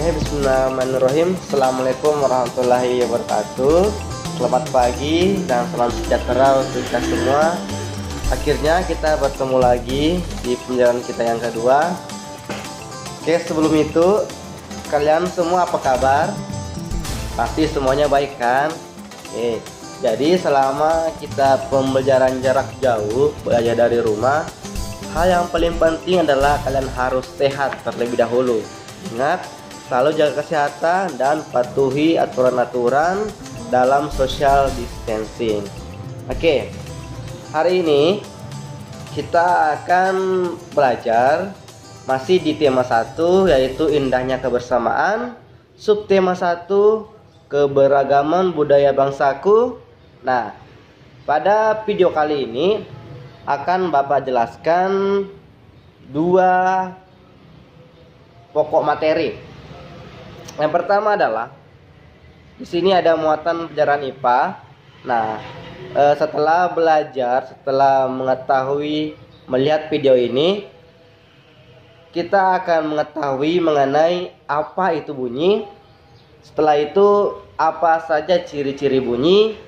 Bismillahirrahmanirrahim. Assalamualaikum warahmatullahi wabarakatuh. Selamat pagi dan salam sejahtera untuk kita semua. Akhirnya kita bertemu lagi di pembelajaran kita yang kedua. Oke, sebelum itu kalian semua apa kabar? Pasti semuanya baik kan? Oke, jadi selama kita pembelajaran jarak jauh, belajar dari rumah, hal yang paling penting adalah kalian harus sehat terlebih dahulu. Ingat, selalu jaga kesehatan dan patuhi aturan-aturan dalam social distancing. Oke, hari ini kita akan belajar masih di tema 1, yaitu indahnya kebersamaan. Subtema 1, keberagaman budaya bangsaku. Nah, pada video kali ini akan Bapak jelaskan dua pokok materi. Yang pertama adalah di sini ada muatan pelajaran IPA. Nah, setelah belajar, setelah mengetahui melihat video ini, kita akan mengetahui mengenai apa itu bunyi. Setelah itu apa saja ciri-ciri bunyi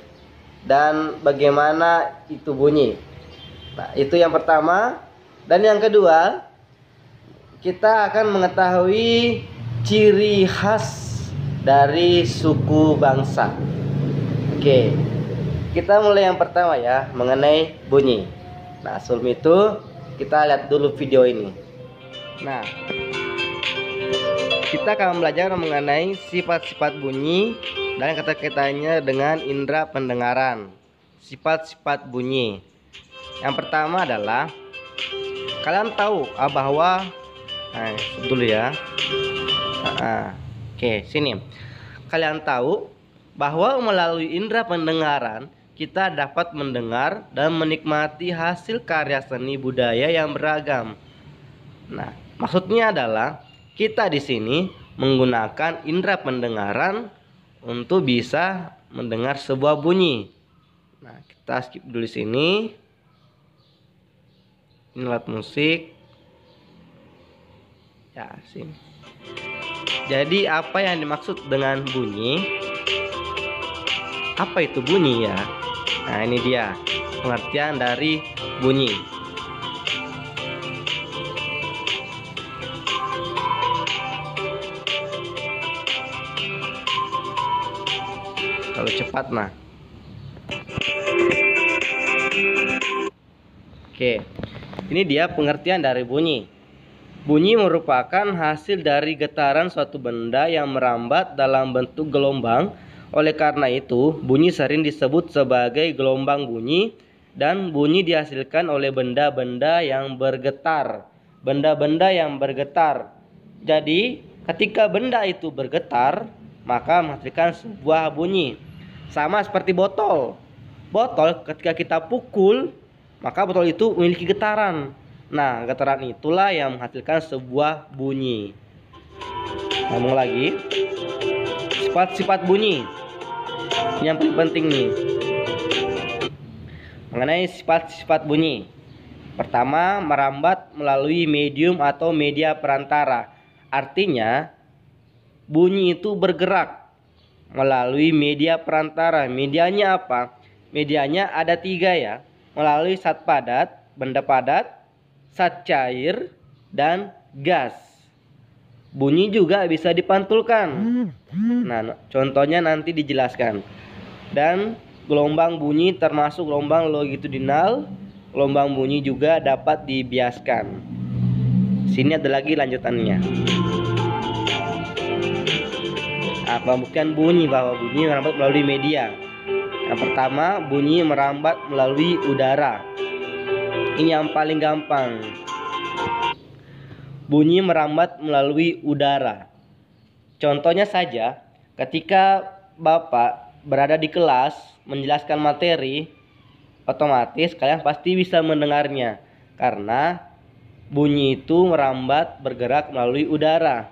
dan bagaimana itu bunyi. Nah, itu yang pertama. Dan yang kedua, kita akan mengetahui ciri khas dari suku bangsa. Oke, kita mulai yang pertama ya, mengenai bunyi. Nah, sebelum itu kita lihat dulu video ini. Nah, kita akan belajar mengenai sifat-sifat bunyi dan kata-katanya dengan indera pendengaran. Sifat-sifat bunyi. Yang pertama adalah kalian tahu bahwa dulu ya. Oke, sini. Kalian tahu bahwa melalui indera pendengaran kita dapat mendengar dan menikmati hasil karya seni budaya yang beragam. Nah, maksudnya adalah kita di sini menggunakan indera pendengaran untuk bisa mendengar sebuah bunyi. Nah, kita skip dulu sini. Ini alat musik. Ya, sini. Jadi apa yang dimaksud dengan bunyi? Apa itu bunyi ya? Nah, ini dia pengertian dari bunyi. Kalau cepat nah. Oke. Ini dia pengertian dari bunyi. Bunyi merupakan hasil dari getaran suatu benda yang merambat dalam bentuk gelombang. Oleh karena itu, bunyi sering disebut sebagai gelombang bunyi, dan bunyi dihasilkan oleh benda-benda yang bergetar. Benda-benda yang bergetar. Jadi, ketika benda itu bergetar, maka menghasilkan sebuah bunyi. Sama seperti botol. Botol ketika kita pukul, maka botol itu memiliki getaran. Nah, getaran itulah yang menghasilkan sebuah bunyi. Ngomong lagi, sifat-sifat bunyi yang paling penting nih, mengenai sifat-sifat bunyi. Pertama, merambat melalui medium atau media perantara. Artinya, bunyi itu bergerak melalui media perantara. Medianya apa? Medianya ada 3 ya, melalui zat padat, benda padat, zat cair, dan gas. Bunyi juga bisa dipantulkan. Nah, contohnya nanti dijelaskan. Dan gelombang bunyi termasuk gelombang longitudinal. Gelombang bunyi juga dapat dibiaskan. Sini ada lagi lanjutannya. Pembuktian bunyi bahwa bunyi merambat melalui media. Yang pertama, bunyi merambat melalui udara. Ini yang paling gampang. Bunyi merambat melalui udara. Contohnya saja, ketika Bapak berada di kelas menjelaskan materi, otomatis kalian pasti bisa mendengarnya. Karena bunyi itu merambat bergerak melalui udara.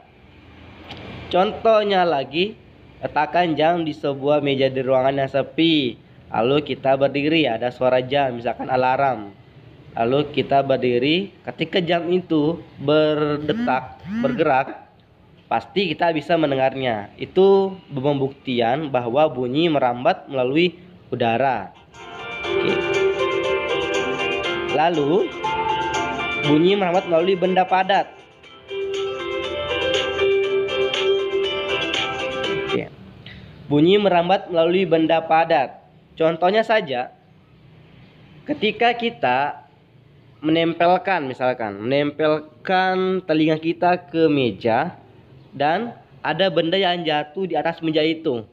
Contohnya lagi, letakkan jam di sebuah meja di ruangan yang sepi. Lalu kita berdiri, ada suara jam, misalkan alarm. Lalu kita berdiri, ketika jam itu berdetak, bergerak, pasti kita bisa mendengarnya. Itu pembuktian bahwa bunyi merambat melalui udara. Oke. Lalu bunyi merambat melalui benda padat. Oke. Bunyi merambat melalui benda padat. Contohnya saja, ketika kita menempelkan telinga kita ke meja dan ada benda yang jatuh di atas meja itu,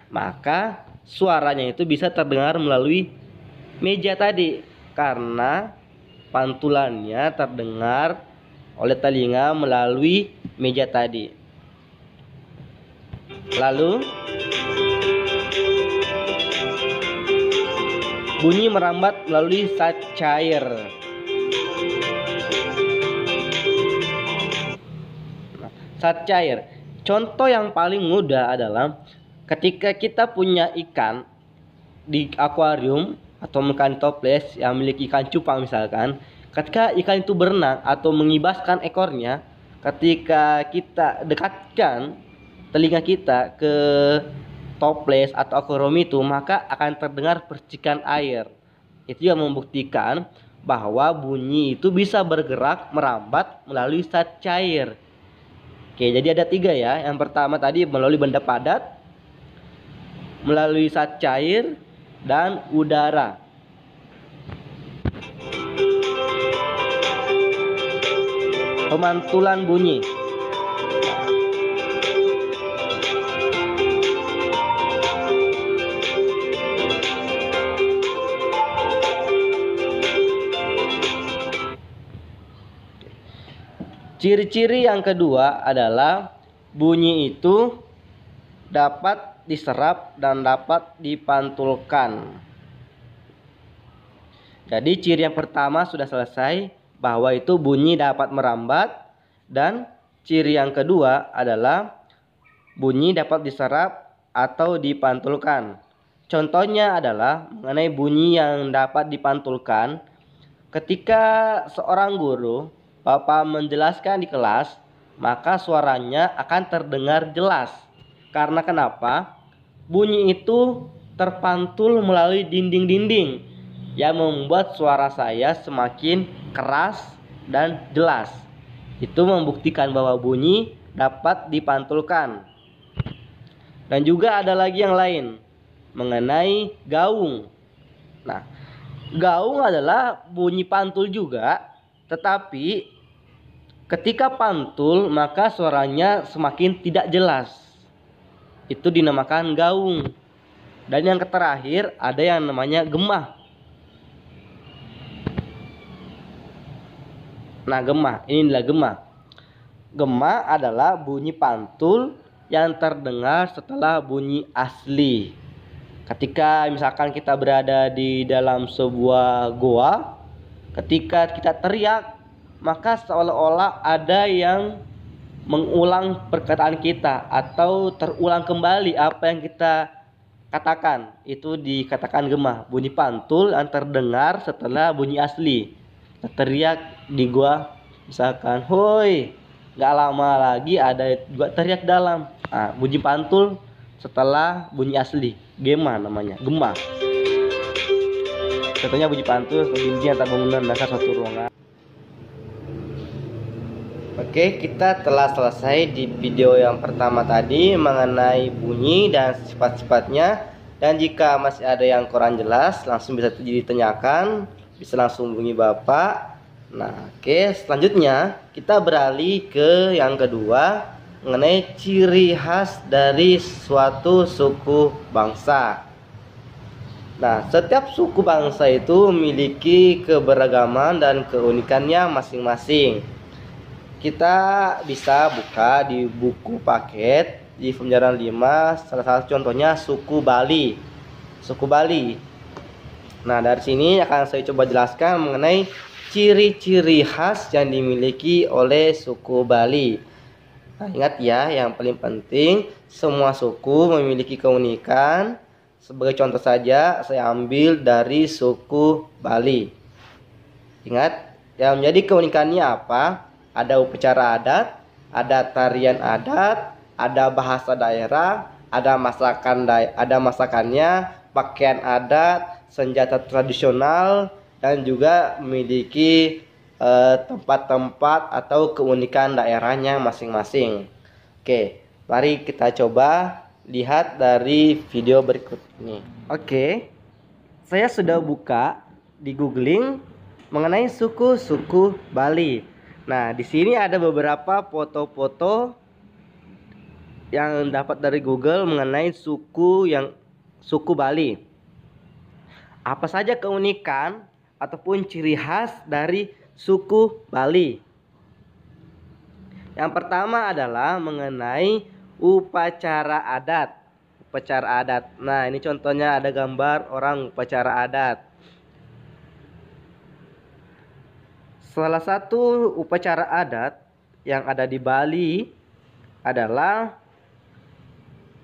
maka suaranya itu bisa terdengar melalui meja tadi karena pantulannya terdengar oleh telinga melalui meja tadi. Lalu bunyi merambat melalui zat cair. Zat cair. Contoh yang paling mudah adalah ketika kita punya ikan di akuarium atau ikan toples yang memiliki ikan cupang misalkan, ketika ikan itu berenang atau mengibaskan ekornya, ketika kita dekatkan telinga kita ke toples atau akuarium itu, maka akan terdengar percikan air. Itu yang membuktikan bahwa bunyi itu bisa bergerak merambat melalui zat cair. Oke, jadi ada 3 ya. Yang pertama tadi melalui benda padat, melalui zat cair, dan udara. Pemantulan bunyi. Ciri-ciri yang kedua adalah bunyi itu dapat diserap dan dapat dipantulkan. Jadi ciri yang pertama sudah selesai, bahwa itu bunyi dapat merambat, dan ciri yang kedua adalah bunyi dapat diserap atau dipantulkan. Contohnya adalah mengenai bunyi yang dapat dipantulkan. Ketika seorang guru Bapak menjelaskan di kelas, maka suaranya akan terdengar jelas. Karena kenapa? Bunyi itu terpantul melalui dinding-dinding yang membuat suara saya semakin keras dan jelas. Itu membuktikan bahwa bunyi dapat dipantulkan. Dan juga ada lagi yang lain mengenai gaung. Nah, gaung adalah bunyi pantul juga, tetapi ketika pantul maka suaranya semakin tidak jelas. Itu dinamakan gaung. Dan yang terakhir ada yang namanya gemah. Nah, gemah, inilah gemah. Gemah adalah bunyi pantul yang terdengar setelah bunyi asli. Ketika misalkan kita berada di dalam sebuah goa, ketika kita teriak, maka seolah-olah ada yang mengulang perkataan kita atau terulang kembali apa yang kita katakan. Itu dikatakan gemah, bunyi pantul yang terdengar setelah bunyi asli. Kita teriak di gua, misalkan, "Hoi!" Gak lama lagi ada juga teriak dalam. Nah, bunyi pantul setelah bunyi asli, gemah namanya, gemah. Contohnya bunyi pantul dinding antar bangunan dasar suatu ruangan. Oke, kita telah selesai di video yang pertama tadi mengenai bunyi dan sifat-sifatnya. Dan jika masih ada yang kurang jelas, langsung bisa ditanyakan, bisa langsung hubungi Bapak. Nah, oke, selanjutnya kita beralih ke yang kedua mengenai ciri khas dari suatu suku bangsa. Nah, setiap suku bangsa itu memiliki keberagaman dan keunikannya masing-masing. Kita bisa buka di buku paket di pembelajaran 5, salah satu contohnya suku Bali. Suku Bali. Nah, dari sini akan saya coba jelaskan mengenai ciri-ciri khas yang dimiliki oleh suku Bali. Nah, ingat ya, yang paling penting semua suku memiliki keunikan. Sebagai contoh saja, saya ambil dari suku Bali. Ingat, yang menjadi keunikannya apa? Ada upacara adat, ada tarian adat, ada bahasa daerah, ada ada masakannya, pakaian adat, senjata tradisional, dan juga memiliki tempat-tempat atau keunikan daerahnya masing-masing. Oke, mari kita coba lihat dari video berikut ini. Oke, saya sudah buka di googling mengenai suku-suku Bali. Nah, di sini ada beberapa foto-foto yang dapat dari Google mengenai suku Bali. Apa saja keunikan ataupun ciri khas dari suku Bali? Yang pertama adalah mengenai upacara adat. Upacara adat. Nah, ini contohnya ada gambar orang upacara adat. Salah satu upacara adat yang ada di Bali adalah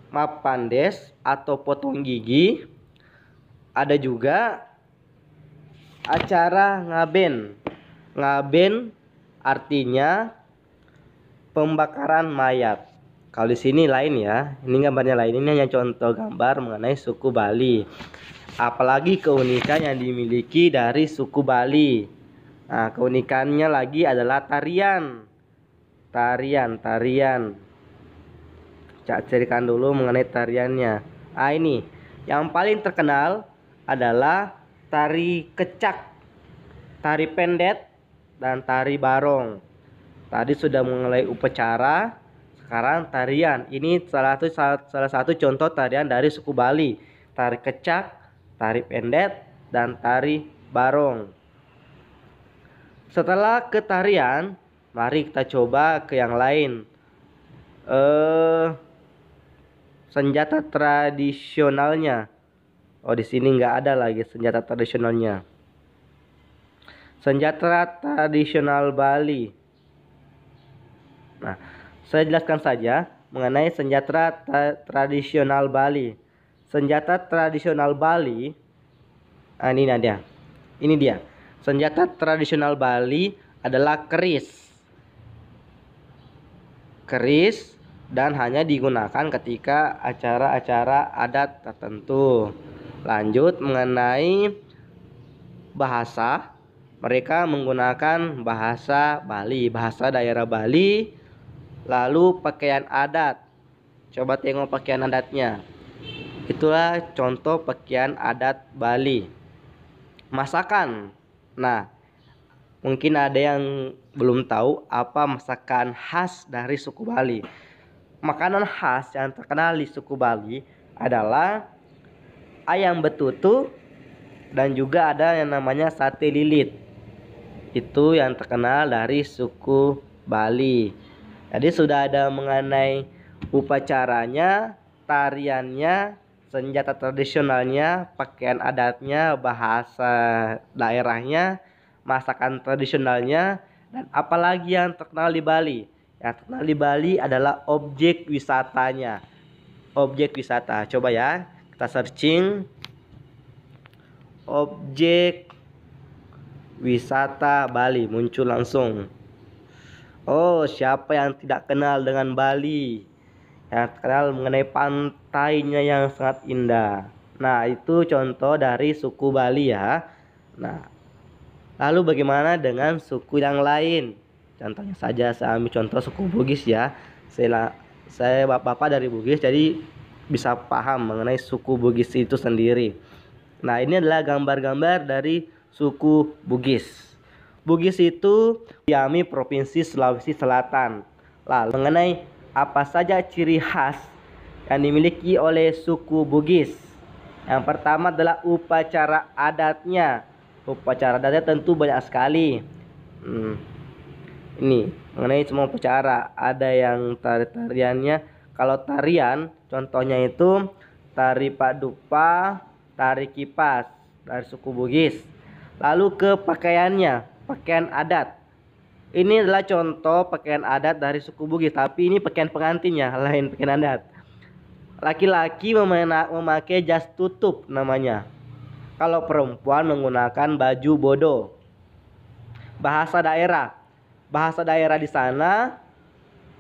Mapandes atau potong gigi. Ada juga acara ngaben. Ngaben artinya pembakaran mayat. Kalau di sini lain ya. Ini gambarnya lain. Ini hanya contoh gambar mengenai suku Bali. Apalagi keunikan yang dimiliki dari suku Bali. Nah, keunikannya lagi adalah tarian. Tarian. Ceritakan dulu mengenai tariannya. Ah, ini yang paling terkenal adalah tari kecak, tari pendet, dan tari barong. Tadi sudah mulai upacara, sekarang tarian. Ini salah satu contoh tarian dari suku Bali. Tari kecak, tari pendet, dan tari barong. Setelah ke tarian, mari kita coba ke yang lain. Senjata tradisionalnya. Oh, di sini nggak ada lagi senjata tradisionalnya. Senjata tradisional Bali. Nah, saya jelaskan saja mengenai senjata tradisional Bali. Senjata tradisional Bali. Ini dia. Ini dia. Senjata tradisional Bali adalah keris. Keris dan hanya digunakan ketika acara-acara adat tertentu. Lanjut mengenai bahasa. Mereka menggunakan bahasa Bali, bahasa daerah Bali. Lalu pakaian adat. Coba tengok pakaian adatnya. Itulah contoh pakaian adat Bali. Masakan. Nah, mungkin ada yang belum tahu apa masakan khas dari suku Bali. Makanan khas yang terkenal di suku Bali adalah ayam betutu dan juga ada yang namanya sate lilit. Itu yang terkenal dari suku Bali. Jadi sudah ada mengenai upacaranya, tariannya, senjata tradisionalnya, pakaian adatnya, bahasa daerahnya, masakan tradisionalnya, dan apalagi yang terkenal di Bali. Yang terkenal di Bali adalah objek wisatanya. Objek wisata. Coba ya, kita searching objek wisata Bali, muncul langsung. Oh, siapa yang tidak kenal dengan Bali? Yang terkenal mengenai pantainya yang sangat indah. Nah, itu contoh dari suku Bali ya. Nah, lalu bagaimana dengan suku yang lain? Contohnya saja saya ambil contoh suku Bugis ya. Saya bapak dari Bugis, jadi bisa paham mengenai suku Bugis itu sendiri. Nah, ini adalah gambar-gambar dari suku Bugis. Bugis itu diami Provinsi Sulawesi Selatan. Lalu mengenai apa saja ciri khas yang dimiliki oleh suku Bugis? Yang pertama adalah upacara adatnya. Upacara adatnya tentu banyak sekali. Ini mengenai semua upacara. Ada yang tariannya. Kalau tarian, contohnya itu tari padupa, tari kipas dari suku Bugis. Lalu ke pakaiannya, pakaian adat. Ini adalah contoh pakaian adat dari suku Bugis, tapi ini pakaian pengantinnya, lain pakaian adat. Laki-laki memakai jas tutup namanya. Kalau perempuan menggunakan baju bodo. Bahasa daerah. Bahasa daerah di sana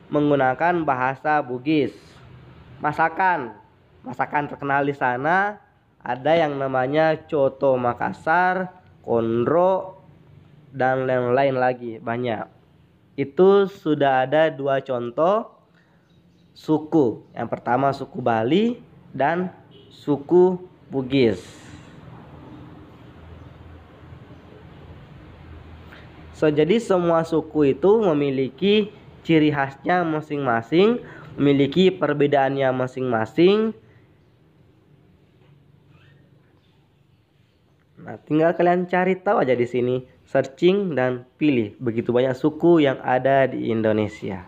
menggunakan bahasa Bugis. Masakan terkenal di sana ada yang namanya coto Makassar, konro, dan lain-lain lagi banyak. Itu sudah ada 2 contoh suku. Yang pertama suku Bali dan suku Bugis. Jadi semua suku itu memiliki ciri khasnya masing-masing, memiliki perbedaannya masing-masing. Nah, tinggal kalian cari tahu aja di sini, searching dan pilih. Begitu banyak suku yang ada di Indonesia.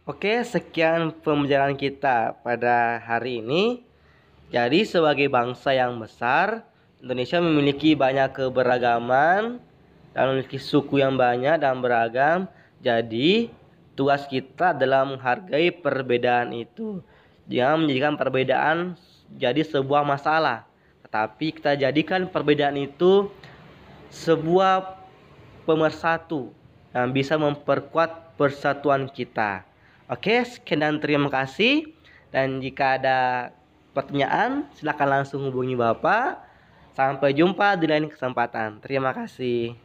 Oke, sekian pembelajaran kita pada hari ini. Jadi sebagai bangsa yang besar, Indonesia memiliki banyak keberagaman dan memiliki suku yang banyak dan beragam. Jadi tugas kita adalah menghargai perbedaan itu. Jangan menjadikan perbedaan jadi sebuah masalah, tetapi kita jadikan perbedaan itu sebuah pemersatu yang bisa memperkuat persatuan kita. Oke, sekian dan terima kasih. Dan jika ada pertanyaan, silakan langsung hubungi Bapak. Sampai jumpa di lain kesempatan. Terima kasih.